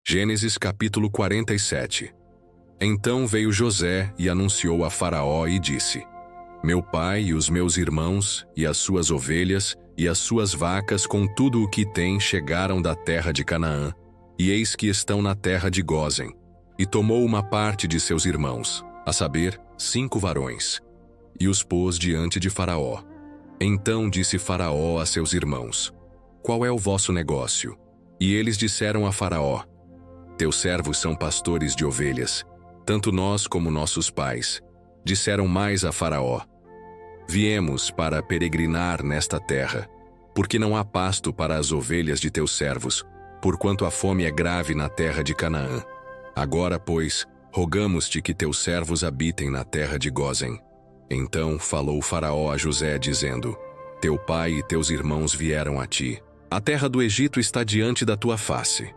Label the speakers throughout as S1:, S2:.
S1: Gênesis capítulo 47. Então veio José e anunciou a Faraó e disse: Meu pai e os meus irmãos, e as suas ovelhas, e as suas vacas com tudo o que têm chegaram da terra de Canaã, e eis que estão na terra de Gósen. E tomou uma parte de seus irmãos, a saber, 5 varões, e os pôs diante de Faraó. Então disse Faraó a seus irmãos: Qual é o vosso negócio? E eles disseram a Faraó: Teus servos são pastores de ovelhas, tanto nós como nossos pais. Disseram mais a Faraó: Viemos para peregrinar nesta terra, porque não há pasto para as ovelhas de teus servos, porquanto a fome é grave na terra de Canaã. Agora, pois, rogamos-te que teus servos habitem na terra de Gósen. Então falou Faraó a José, dizendo: Teu pai e teus irmãos vieram a ti. A terra do Egito está diante da tua face.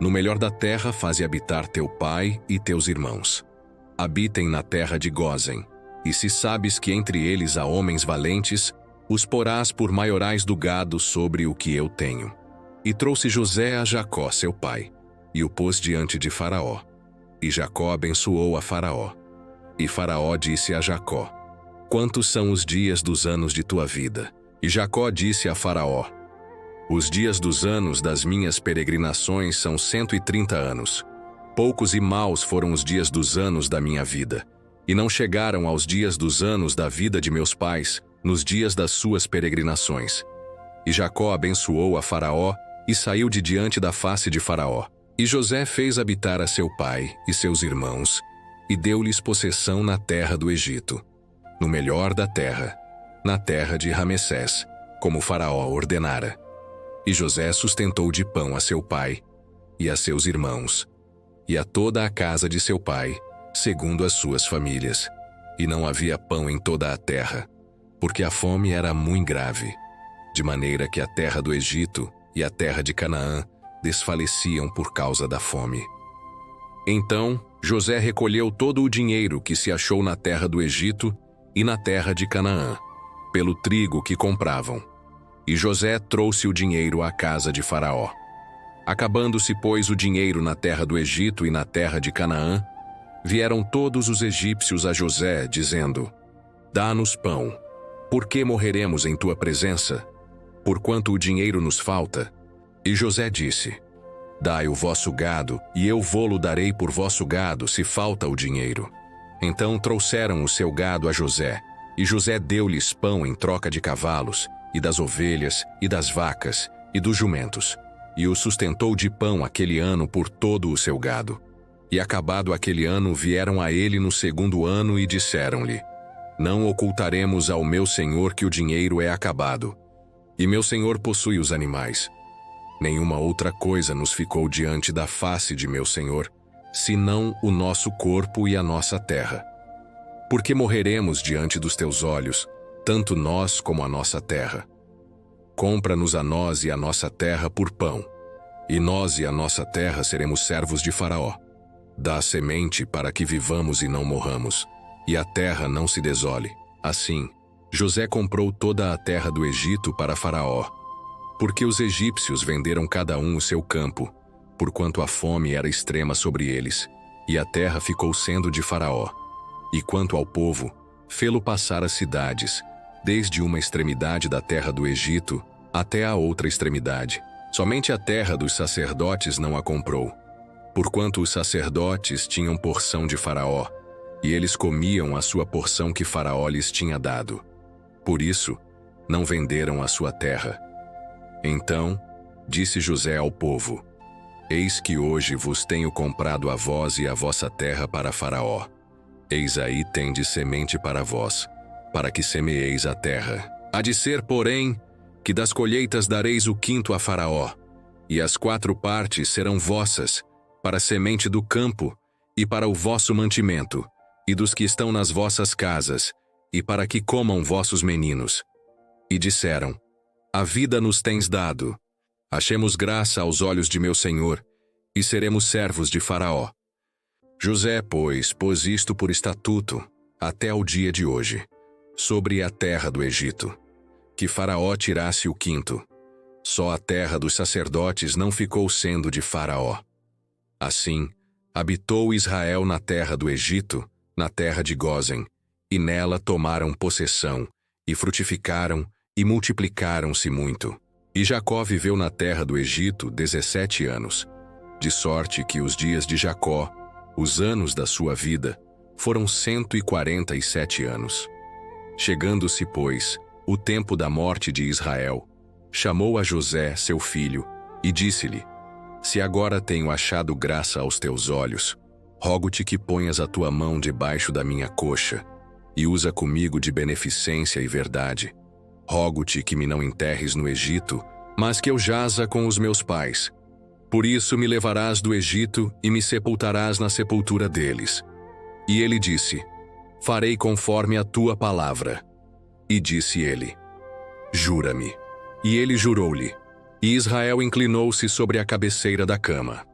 S1: No melhor da terra faze habitar teu pai e teus irmãos. Habitem na terra de Gósen, e se sabes que entre eles há homens valentes, os porás por maiorais do gado sobre o que eu tenho. E trouxe José a Jacó, seu pai, e o pôs diante de Faraó. E Jacó abençoou a Faraó. E Faraó disse a Jacó: Quantos são os dias dos anos de tua vida? E Jacó disse a Faraó: Os dias dos anos das minhas peregrinações são 130 anos. Poucos e maus foram os dias dos anos da minha vida, e não chegaram aos dias dos anos da vida de meus pais, nos dias das suas peregrinações. E Jacó abençoou a Faraó, e saiu de diante da face de Faraó. E José fez habitar a seu pai e seus irmãos, e deu-lhes possessão na terra do Egito, no melhor da terra, na terra de Ramessés, como Faraó ordenara. E José sustentou de pão a seu pai, e a seus irmãos, e a toda a casa de seu pai, segundo as suas famílias. E não havia pão em toda a terra, porque a fome era muito grave, de maneira que a terra do Egito e a terra de Canaã desfaleciam por causa da fome. Então José recolheu todo o dinheiro que se achou na terra do Egito e na terra de Canaã, pelo trigo que compravam. E José trouxe o dinheiro à casa de Faraó. Acabando-se, pois, o dinheiro na terra do Egito e na terra de Canaã, vieram todos os egípcios a José, dizendo: Dá-nos pão, porque morreremos em tua presença, porquanto o dinheiro nos falta. E José disse: Dai o vosso gado, e eu vô-lo darei por vosso gado, se falta o dinheiro. Então trouxeram o seu gado a José, e José deu-lhes pão em troca de cavalos, e das ovelhas, e das vacas, e dos jumentos, e o sustentou de pão aquele ano por todo o seu gado. E acabado aquele ano vieram a ele no segundo ano e disseram-lhe: Não ocultaremos ao meu senhor que o dinheiro é acabado, e meu senhor possui os animais. Nenhuma outra coisa nos ficou diante da face de meu senhor, senão o nosso corpo e a nossa terra. Porque morreremos diante dos teus olhos, tanto nós como a nossa terra. Compra-nos a nós e a nossa terra por pão, e nós e a nossa terra seremos servos de Faraó. Dá semente para que vivamos e não morramos, e a terra não se desole. Assim, José comprou toda a terra do Egito para Faraó, porque os egípcios venderam cada um o seu campo, porquanto a fome era extrema sobre eles, e a terra ficou sendo de Faraó. E quanto ao povo, fê-lo passar as cidades, desde uma extremidade da terra do Egito até a outra extremidade. Somente a terra dos sacerdotes não a comprou, porquanto os sacerdotes tinham porção de Faraó, e eles comiam a sua porção que Faraó lhes tinha dado. Por isso, não venderam a sua terra. Então disse José ao povo: Eis que hoje vos tenho comprado a vós e a vossa terra para Faraó. Eis aí tendes semente para vós, para que semeeis a terra. Há de ser, porém, que das colheitas dareis o quinto a Faraó, e as 4 partes serão vossas, para a semente do campo, e para o vosso mantimento, e dos que estão nas vossas casas, e para que comam vossos meninos. E disseram: A vida nos tens dado. Achemos graça aos olhos de meu senhor, e seremos servos de Faraó. José, pois, pôs isto por estatuto, até ao dia de hoje, sobre a terra do Egito, que Faraó tirasse o quinto. Só a terra dos sacerdotes não ficou sendo de Faraó. Assim, habitou Israel na terra do Egito, na terra de Gósen, e nela tomaram possessão, e frutificaram, e multiplicaram-se muito. E Jacó viveu na terra do Egito 17 anos, de sorte que os dias de Jacó, os anos da sua vida, foram 147 anos. Chegando-se, pois, o tempo da morte de Israel, chamou a José, seu filho, e disse-lhe: Se agora tenho achado graça aos teus olhos, rogo-te que ponhas a tua mão debaixo da minha coxa, e usa comigo de beneficência e verdade. Rogo-te que me não enterres no Egito, mas que eu jaza com os meus pais. Por isso me levarás do Egito e me sepultarás na sepultura deles. E ele disse: Farei conforme a tua palavra. E disse ele: Jura-me. E ele jurou-lhe. E Israel inclinou-se sobre a cabeceira da cama.